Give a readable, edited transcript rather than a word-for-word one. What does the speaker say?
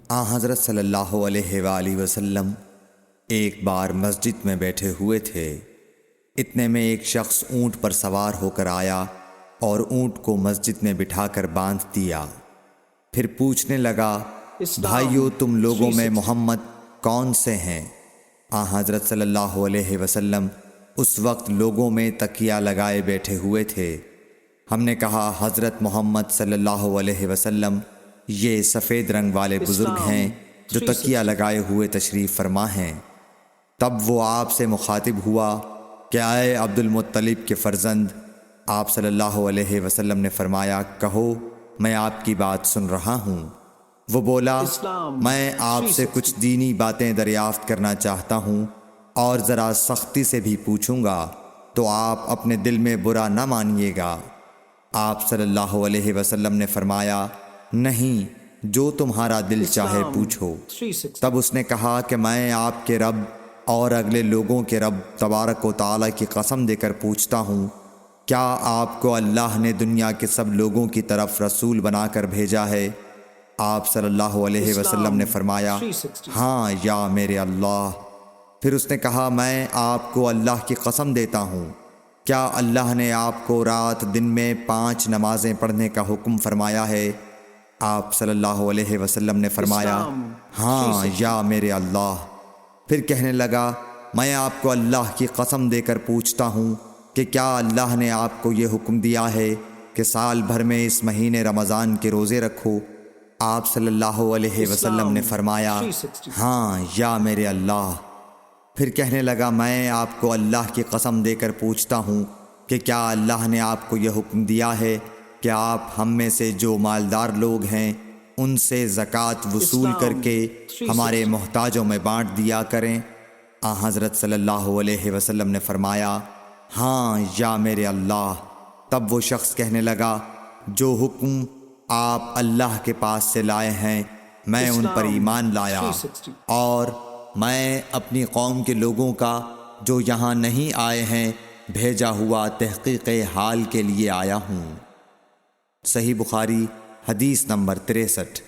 حضرت صلی اللہ علیہ وآلہ وسلم ایک بار مسجد میں بیٹھے ہوئے تھے۔ اتنے میں ایک شخص اونٹ پر سوار ہو کر آیا اور اونٹ کو مسجد میں بٹھا کر باندھ دیا۔ پھر پوچھنے لگا، بھائیو تم لوگوں میں محمد کون سے ہیں؟ حضرت صلی اللہ علیہ وسلم اس وقت لوگوں میں تکیہ لگائے بیٹھے ہوئے تھے۔ ہم نے کہا، حضرت محمد صلی اللہ علیہ وسلم یہ سفید رنگ والے بزرگ ہیں جو تکیہ لگائے ہوئے تشریف فرما ہیں۔ تب وہ آپ سے مخاطب ہوا کہ اے عبد المطلب کے فرزند، آپ صلی اللہ علیہ وسلم نے فرمایا، کہو میں آپ کی بات سن رہا ہوں۔ وہ بولا، میں آپ سے کچھ دینی باتیں دریافت کرنا چاہتا ہوں اور ذرا سختی سے بھی پوچھوں گا تو آپ اپنے دل میں برا نہ مانیے گا۔ آپ صلی اللہ علیہ وسلم نے فرمایا، نہیں، جو تمہارا دل چاہے پوچھو۔ تب اس نے کہا کہ میں آپ کے رب اور اگلے لوگوں کے رب تبارک و تعالیٰ کی قسم دے کر پوچھتا ہوں، کیا آپ کو اللہ نے دنیا کے سب لوگوں کی طرف رسول بنا کر بھیجا ہے؟ آپ صلی اللہ علیہ وسلم نے فرمایا، ہاں یا میرے اللہ۔ پھر اس نے کہا، میں آپ کو اللہ کی قسم دیتا ہوں، کیا اللہ نے آپ کو رات دن میں 5 نمازیں پڑھنے کا حکم فرمایا ہے؟ آپ صلی اللہ علیہ وسلم نے فرمایا، ہاں یا میرے اللہ۔ پھر کہنے لگا، میں آپ کو اللہ کی قسم دے کر پوچھتا ہوں کہ کیا اللہ نے آپ کو یہ حکم دیا ہے کہ سال بھر میں اس مہینے رمضان کے روزے رکھو؟ آپ صلی اللہ علیہ وسلم نے فرمایا، ہاں یا میرے اللہ۔ پھر کہنے لگا، میں آپ کو اللہ کی قسم دے کر پوچھتا ہوں کہ کیا اللہ نے آپ کو یہ حکم دیا ہے کہ آپ ہم میں سے جو مالدار لوگ ہیں ان سے زکوٰۃ وصول کر کے ہمارے محتاجوں میں بانٹ دیا کریں؟ حضرت صلی اللہ علیہ وسلم نے فرمایا، ہاں یا میرے اللہ۔ تب وہ شخص کہنے لگا، جو حکم آپ اللہ کے پاس سے لائے ہیں میں ان پر ایمان لایا، اور میں اپنی قوم کے لوگوں کا جو یہاں نہیں آئے ہیں بھیجا ہوا تحقیق حال کے لیے آیا ہوں۔ صحیح بخاری حدیث نمبر 63۔